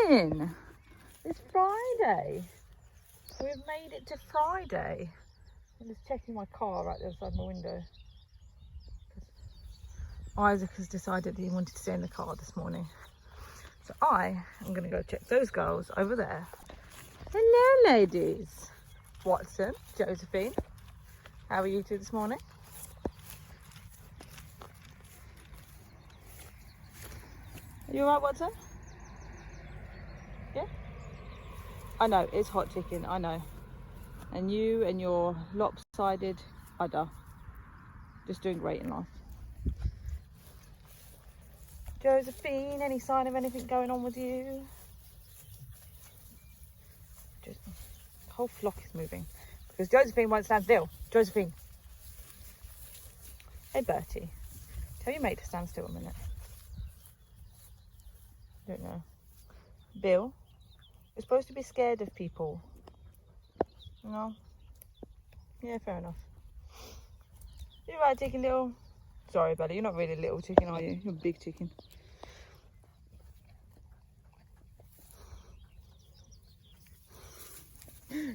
doing? It's Friday. We've made it to Friday. I'm just checking my car right there outside my window. Isaac has decided that he wanted to stay in the car this morning. So I am going to go check those girls over there. Hello, ladies. Watson, Josephine. How are you two this morning? Are you alright, Watson? Yeah? I know, it's hot chicken, I know. And you and your lopsided udder. Just doing great in life. Josephine, any sign of anything going on with you? Just, the whole flock is moving. Because Josephine won't stand still. Josephine. Hey Bertie. Tell your mate to stand still a minute. Don't know. Bill, you're supposed to be scared of people. No? Yeah, fair enough. You're right, chicken little. Sorry, buddy, you're not really a little chicken, are you? You're a big chicken.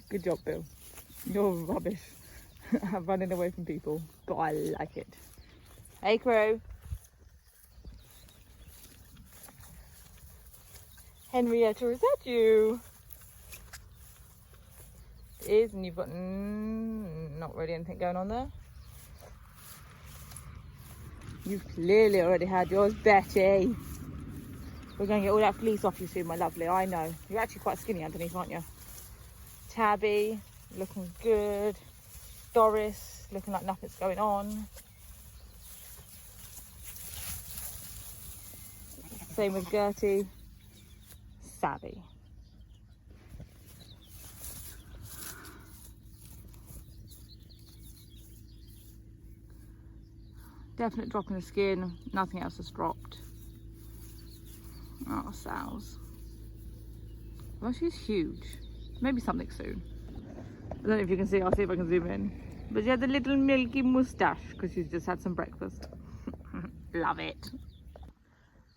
Good job, Bill. You're rubbish at running away from people, but I like it. Hey, Crow. Henrietta, is that you? It is, and you've got not really anything going on there. You've clearly already had yours, Betty. We're going to get all that fleece off you soon, my lovely. I know. You're actually quite skinny underneath, aren't you? Tabby, looking good. Doris, looking like nothing's going on. Same with Gertie. Savvy. Definite drop in the skin. Nothing else has dropped. Oh, Sal's. Well, she's huge. Maybe something soon. I don't know if you can see. I'll see if I can zoom in. But she has a little milky moustache because she's just had some breakfast. Love it.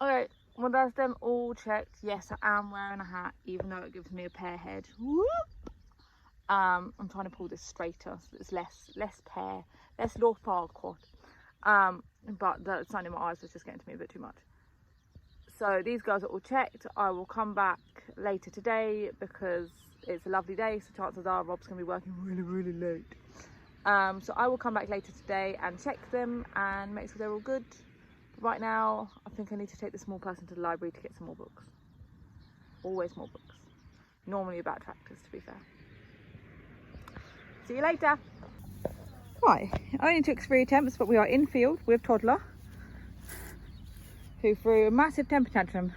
Okay, well that's them all checked. Yes, I am wearing a hat, even though it gives me a pear head. Whoop. I'm trying to pull this straighter so it's less pear, less North Park quad. But the sun in my eyes was just getting to me a bit too much. So these girls are all checked. I will come back later today because it's a lovely day, so chances are Rob's going to be working really late. So I will come back later today and check them and make sure they're all good. Right now, I think I need to take the small person to the library to get some more books. Always more books. Normally about tractors, to be fair. See you later. Right, it only took 3 attempts, but we are in field with Toddler, who threw a massive temper tantrum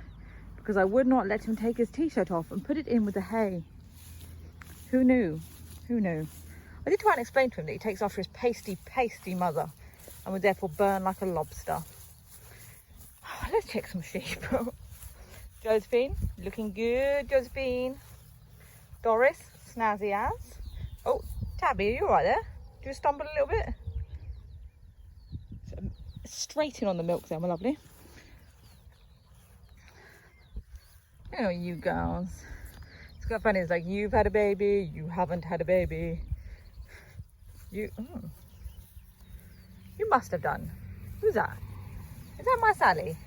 because I would not let him take his t-shirt off and put it in with the hay. Who knew? Who knew? I did try and explain to him that he takes after his pasty mother and would therefore burn like a lobster. Let's check some sheep. Josephine, looking good, Josephine. Doris, snazzy as. Oh, Tabby, are you alright there? Did you stumble a little bit? Straight in on the milk there, my lovely. Oh, you girls. It's quite funny, it's like, you've had a baby, you haven't had a baby. You must have done. Who's that? Is that my Sally?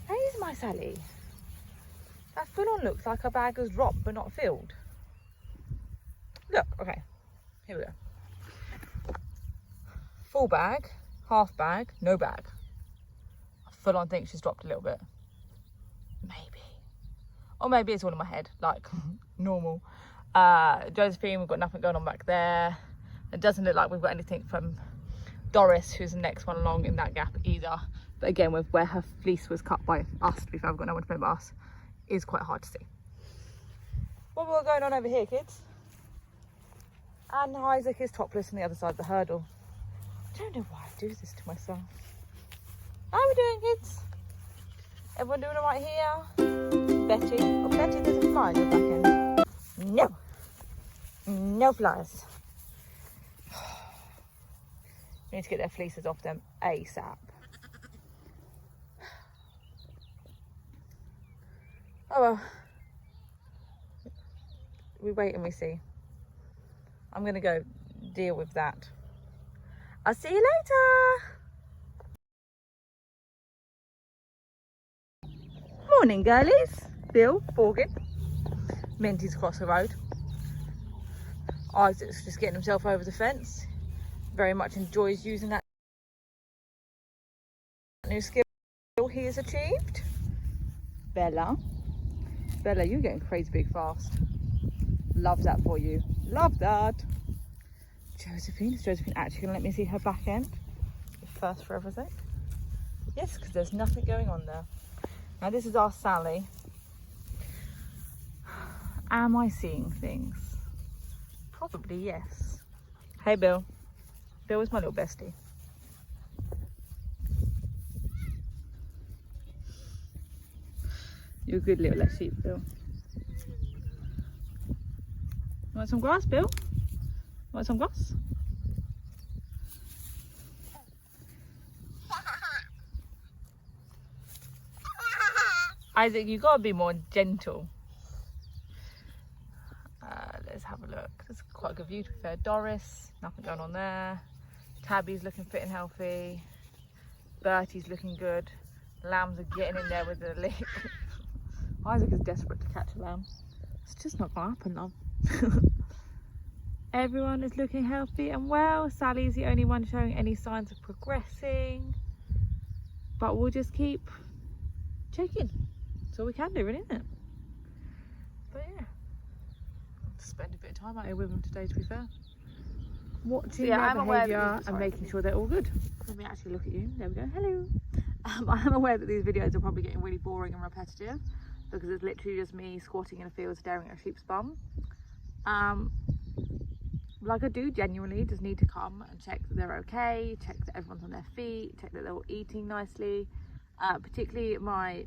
That is my Sally. That full on looks like her bag has dropped but not filled. Look, okay, here we go. Full bag, half bag, no bag. I full on think she's dropped a little bit. Maybe. Or maybe it's all in my head, like normal. Josephine, we've got nothing going on back there. It doesn't look like we've got anything from Doris, who's the next one along in that gap either. But again, with where her fleece was cut by us, to be fair, I've got no one to blame but us, is quite hard to see. What we're going on over here, kids? And Isaac is topless on the other side of the hurdle. I don't know why I do this to myself. How are we doing, kids? Everyone doing all right here? Betty? Oh, Betty, there's a fly in your back end. No. No flies. We need to get their fleeces off them ASAP. Oh well, We wait and we see. I'm gonna go deal with that. I'll see you later. Morning, girlies. Bill, Borgin. Minty's across the road. Isaac's just getting himself over the fence. Very much enjoys using that new skill he has achieved. Bella, you're getting crazy big fast. Love that for you. Love that. Josephine, is Josephine actually gonna let me see her back end? First for everything. Yes, because there's nothing going on there. Now this is our Sally. Am I seeing things? Probably yes. Hey Bill. Bill is my little bestie. You're a good little sheep, Bill. Want some grass, Bill? Want some grass? Isaac, you gotta be more gentle. Let's have a look. There's quite a good view to be fair. Doris, nothing going on there. Tabby's looking fit and healthy. Bertie's looking good. Lambs are getting in there with the lick. Isaac is desperate to catch a lamb. It's just not gonna happen, love. Everyone is looking healthy and well. Sally's the only one showing any signs of progressing. But we'll just keep checking. That's all we can do, really, isn't it? But yeah. Spend a bit of time out here with them today, to be fair. Watching their behaviour and making sure they're all good. Let me actually look at you. There we go. Hello. I am aware that these videos are probably getting really boring and repetitive because it's literally just me squatting in a field staring at a sheep's bum. Like I do genuinely just need to come and check that they're okay, check that everyone's on their feet, check that they're all eating nicely. Particularly my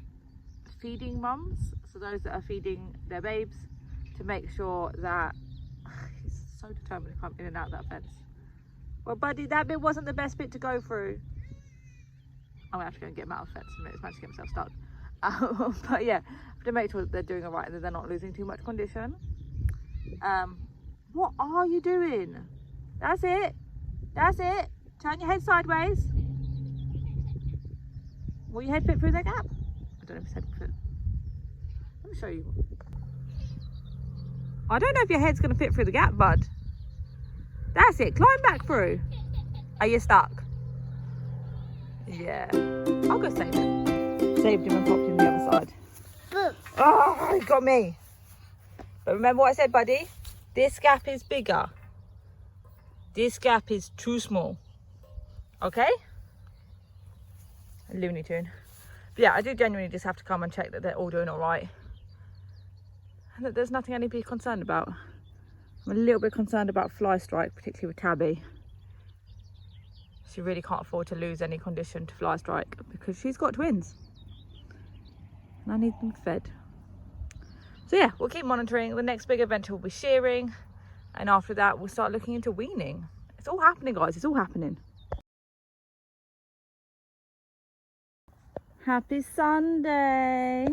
feeding mums, so those that are feeding their babes, to make sure that he's so determined to come in and out of that fence. Well buddy, that bit wasn't the best bit to go through. I'm gonna have to go and get him out of the fence in a minute. He's managed to get himself stuck. But yeah, to make sure that they're doing all right and that they're not losing too much condition. What are you doing? That's it. That's it. Turn your head sideways. Will your head fit through that gap? I don't know if his head will fit. Let me show you. I don't know if your head's going to fit through the gap, bud. That's it. Climb back through. Are you stuck? Yeah. I'll go save him. Saved him and popped him the other side. Oh, he got me. But remember what I said, buddy? This gap is bigger. This gap is too small. Okay? A Looney Tune. But yeah, I do genuinely just have to come and check that they're all doing all right. And that there's nothing I need to be concerned about. I'm a little bit concerned about fly strike, particularly with Tabby. She really can't afford to lose any condition to fly strike because she's got twins. And I need them fed. So yeah, we'll keep monitoring. The next big adventure will be shearing. And after that, we'll start looking into weaning. It's all happening, guys. It's all happening. Happy Sunday.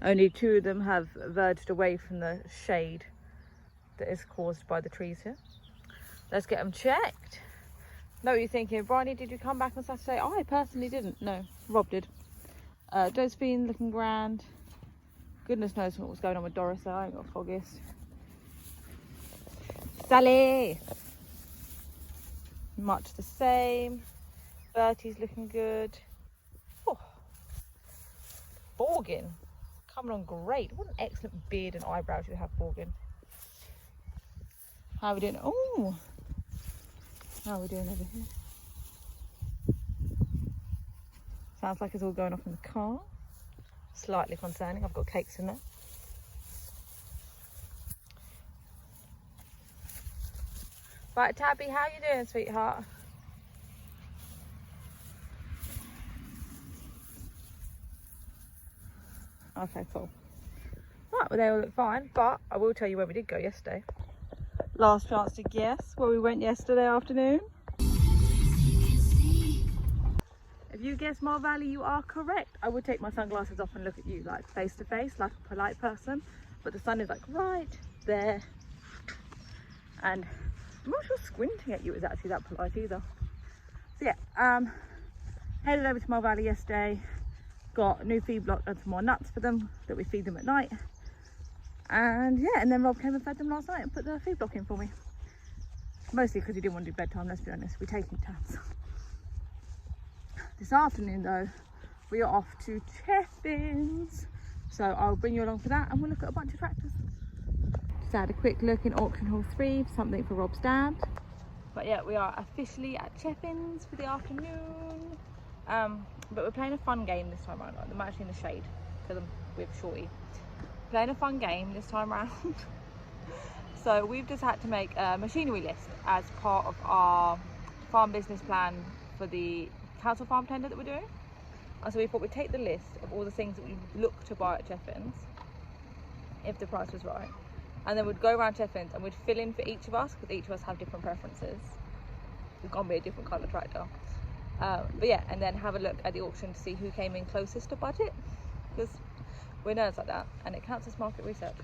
Only 2 of them have verged away from the shade that is caused by the trees here. Let's get them checked. Know what you're thinking, Bryony, did you come back on Saturday? I personally didn't. No, Rob did. Josephine looking grand. Goodness knows what was going on with Doris. I ain't got the foggiest. Sally! Much the same. Bertie's looking good. Oh. Borgin. Coming on great. What an excellent beard and eyebrows you have, Borgin. How are we doing? Oh! How are we doing over here? Sounds like it's all going off in the car. Slightly concerning. I've got cakes in there. Right, Tabby, how you doing, sweetheart? Okay, cool. Right, well they all look fine, but I will tell you where we did go yesterday. Last chance to guess where we went yesterday afternoon. If you guessed Mar Valley, you are correct. I would take my sunglasses off and look at you like face to face, like a polite person, but the sun is like right there. And I'm not sure squinting at you is actually that polite either. So yeah, headed over to Mill Valley yesterday, got a new feed block and some more nuts for them that we feed them at night. And yeah, and then Rob came and fed them last night and put the feed block in for me. Mostly because he didn't want to do bedtime, let's be honest, we take him turns. This afternoon though, we are off to Cheffins. So I'll bring you along for that and we'll look at a bunch of tractors. Just had a quick look in auction hall 3 for something for Rob's dad. But yeah, we are officially at Cheffins for the afternoon. But we're playing a fun game this time around. I'm actually in the shade because I'm with Shorty. Playing a fun game this time around. So we've just had to make a machinery list as part of our farm business plan for the council farm tender that we're doing. And so we thought we'd take the list of all the things that we look to buy at Cheffins, if the price was right. And then we'd go around Cheffins and we'd fill in for each of us, because each of us have different preferences. We've got to be a different colour tractor. But yeah, and then have a look at the auction to see who came in closest to budget, because we're nerds like that and it counts as market research.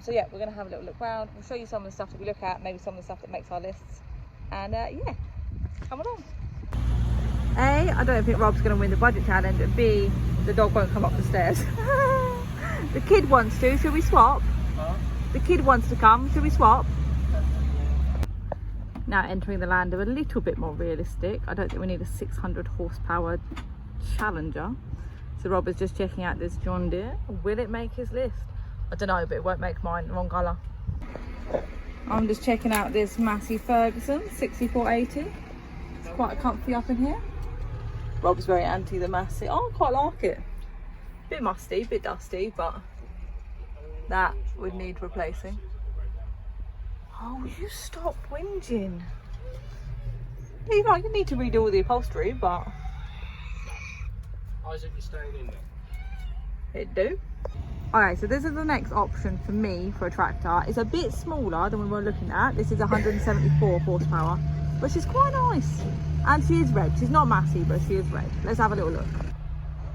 So yeah, we're going to have a little look round. We'll show you some of the stuff that we look at, maybe some of the stuff that makes our lists. And yeah, come along. A, I don't think Rob's going to win the budget challenge, and B, the dog won't come up the stairs. The kid wants to, should we swap? Huh? The kid wants to come, should we swap? Now entering the land of a little bit more realistic. I don't think we need a 600 horsepower Challenger. So Rob is just checking out this John Deere. Will it make his list? I don't know, but it won't make mine. Wrong colour. I'm just checking out this Massey Ferguson 6480. It's quite comfy up in here. Rob's very anti the Massey. Oh, I quite like it. Bit musty, bit dusty, but that would need replacing. Oh, you stop whinging. You know, you need to redo all the upholstery, but Isaac is staying in there. It do. Okay, so this is the next option for me for a tractor. It's a bit smaller than we were looking at. This is 174 horsepower, which is quite nice. And she is red. She's not Massey, but she is red. Let's have a little look.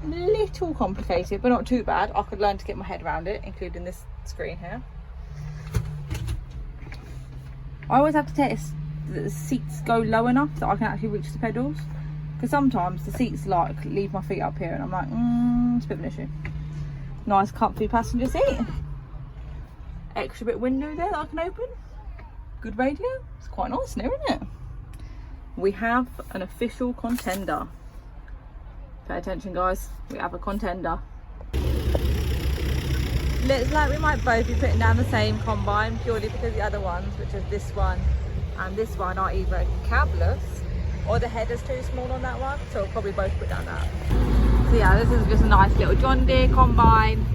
Little complicated, but not too bad. I could learn to get my head around it, including this screen here. I always have to test that the seats go low enough that I can actually reach the pedals. Because sometimes the seats like leave my feet up here and I'm like, it's a bit of an issue. Nice comfy passenger seat. Extra bit window there that I can open. Good radio. It's quite nice in there, isn't it? We have an official contender. Pay attention guys, we have a contender. Looks like we might both be putting down the same combine purely because the other ones, which is this one and this one, are either cabless or the header's too small on that one, so we'll probably both put down that. So yeah, this is just a nice little John Deere combine.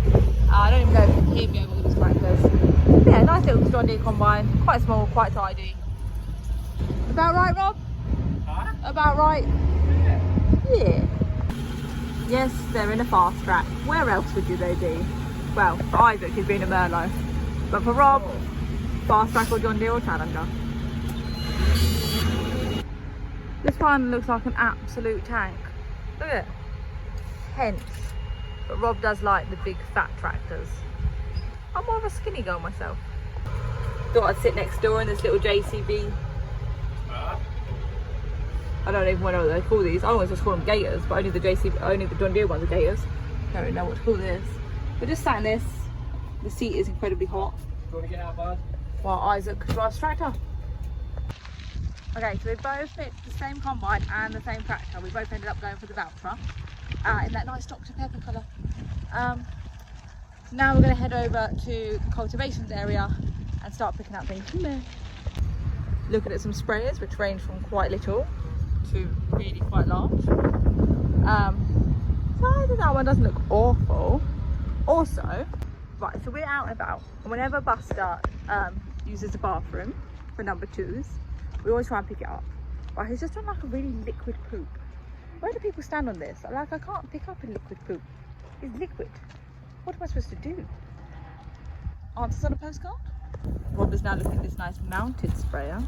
I don't even know if you can hear me over all these crackers. Yeah, nice little John Deere combine, quite small, quite tidy. About right, Rob? Huh? About right? Yeah. Yes, they're in a fast track. Where else would they be? Well, for Isaac, he's been a Merlot. But for Rob, fast track or John Deere or Challenger. This one looks like an absolute tank. Look at it. Hence. But Rob does like the big fat tractors. I'm more of a skinny girl myself. Thought I'd sit next door in this little JCB. I don't even know what they call these. I always just call them Gators, but only the John Deere ones are Gators. I don't know what to call this. But just sat in this. The seat is incredibly hot. Do you want to get out, bud? While Isaac drives tractor. Okay, so we both picked the same combine and the same tractor. We both ended up going for the Valtra in that nice Dr. Pepper colour. So now we're going to head over to the cultivations area and start picking up things from there. Looking at some sprayers, which range from quite little to really quite large. So I think that one doesn't look awful. Also, right, so we're out and about, and whenever Buster uses the bathroom for number 2s, we always try and pick it up. Right, he's just done like a really liquid poop. Where do people stand on this? Like, I can't pick up a liquid poop. It's liquid. What am I supposed to do? Answers on a postcard? Rob is now looking at this nice mounted sprayer.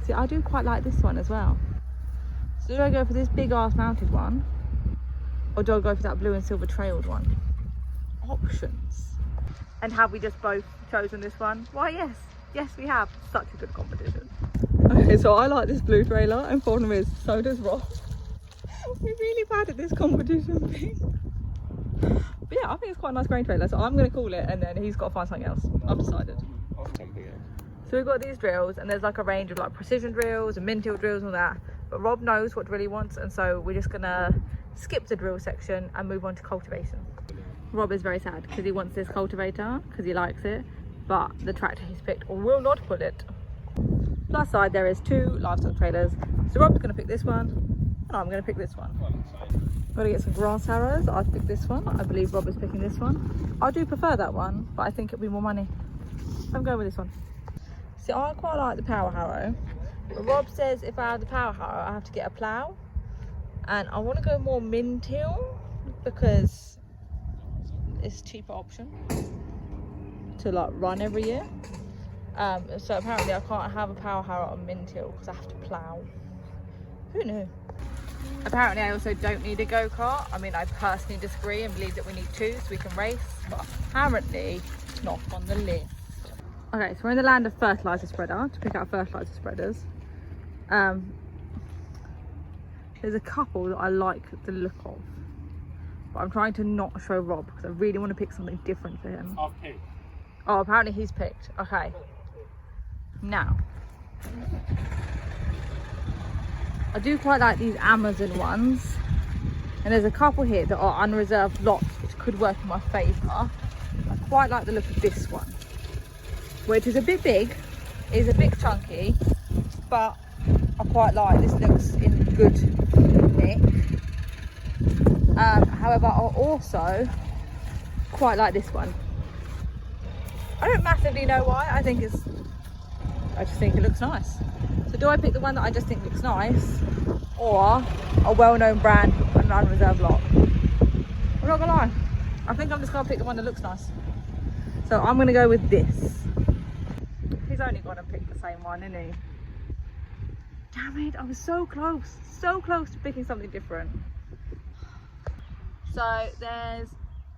See, I do quite like this one as well. So do I go for this big ass mounted one? Or do I go for that blue and silver trailed one? Options. And have we just both chosen this one? Why, yes. Yes, we have. Such a good competition. Okay, so I like this blue trailer, and problem is, so does Rob. We're really bad at this competition thing. But yeah, I think it's quite a nice grain trailer, so I'm going to call it, and then he's got to find something else. I've decided. So we've got these drills, and there's like a range of like precision drills and min-till drills and all that. But Rob knows what drill he wants, and so we're just going to skip the drill section and move on to cultivation. Rob is very sad because he wants this cultivator because he likes it, but the tractor he's picked will not pull it. Plus side, there is 2 livestock trailers, so Rob's going to pick this one and I'm going to pick this one. Got to get some grass harrows. I've picked this one. I believe Rob is picking this one. I do prefer that one, but I think it'll be more money. I'm going with this one. See, I quite like the power harrow, but Rob says if I have the power harrow I have to get a plough, and I want to go more min-till because it's a cheaper option to like run every year. So apparently I can't have a power harrow on min-till because I have to plough. Who knew? Apparently I also don't need a go-kart. I mean, I personally disagree and believe that we need 2 so we can race, but apparently not on the list. Okay, so we're in the land of fertiliser spreader to pick out fertiliser spreaders. There's a couple that I like the look of, but I'm trying to not show Rob because I really want to pick something different for him. I've picked. Oh, apparently he's picked. Okay. Now, I do quite like these Amazon ones, and there's a couple here that are unreserved lots which could work in my favour. I quite like the look of this one, which is a bit big, is a bit chunky, but I quite like. This looks in good nick. However, I also quite like this one. I don't massively know why. I just think it looks nice. So do I pick the one that I just think looks nice, or a well-known brand and an unreserved lot? I'm not gonna lie, I think I'm just gonna pick the one that looks nice. So I'm gonna go with this. He's only gonna pick the same one, isn't he? Damn it, I was so close to picking something different. So there's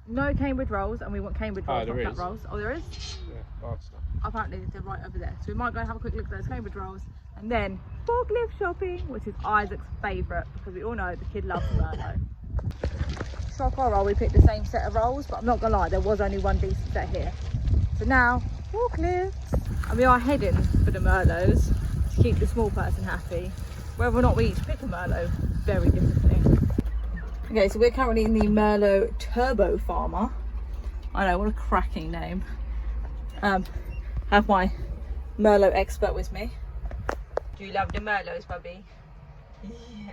no Cambridge rolls, and we want Cambridge rolls, not flat rolls. Oh, there is? Yeah, hard stuff. Apparently they're right over there. So we might go and have a quick look at those Cambridge rolls, and then forklift shopping, which is Isaac's favourite, because we all know the kid loves Merlot. Shock or roll, we picked the same set of rolls, but I'm not gonna lie, there was only one decent set here. So now, forklifts. And we are heading for the Merlots to keep the small person happy. Whether or not we each pick a Merlot, very different thing. Okay, so we're currently in the Merlot Turbo Farmer. I know, what a cracking name. Have my Merlot expert with me. Do you love the Merlots, Bubby? Yeah.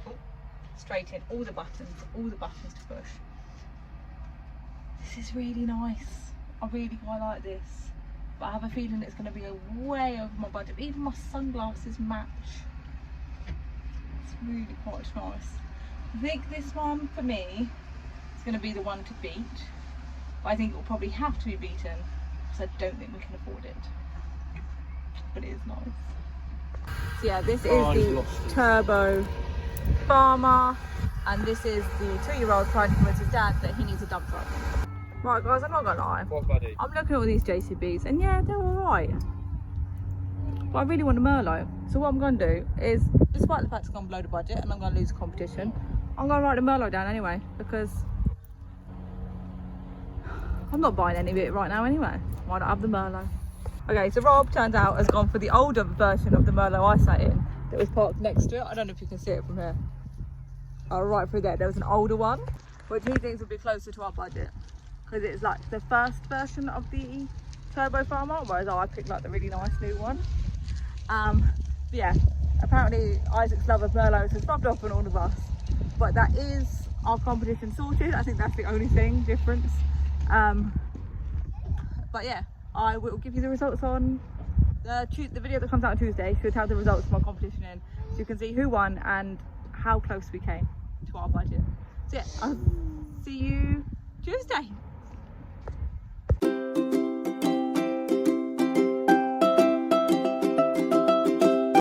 Straight in, all the buttons to push. This is really nice. I really quite like this, but I have a feeling it's going to be way over my budget. Even my sunglasses match. It's really quite nice. I think this one for me is going to be the one to beat, but I think it will probably have to be beaten because I don't think we can afford it. But it is nice. So yeah, this is the Turbo Farmer, and this is the 2-year-old trying to convince his dad that he needs a dump truck. Right guys, I'm not gonna lie. What, buddy? I'm looking at all these JCBs, and yeah, they're alright. But I really want a Merlot. So what I'm gonna do is, despite the fact it's gonna blow the budget and I'm gonna lose the competition, I'm gonna write the Merlot down anyway, because I'm not buying any of it right now anyway. Why not have the Merlot? Okay, so Rob, turns out, has gone for the older version of the Merlot I sat in that was parked next to it. I don't know if you can see it from here. Oh, right through there was an older one, which he thinks would be closer to our budget, because it's like the first version of the Turbo Farmer, whereas I picked like the really nice new one. But yeah, apparently Isaac's love of Merlots has rubbed off on all of us, but that is our competition sorted. I think that's the only thing difference. But yeah, I will give you the results on the video that comes out on Tuesday. Should have the results of my competition in, so you can see who won and how close we came to our budget. So yeah, I'll see you Tuesday.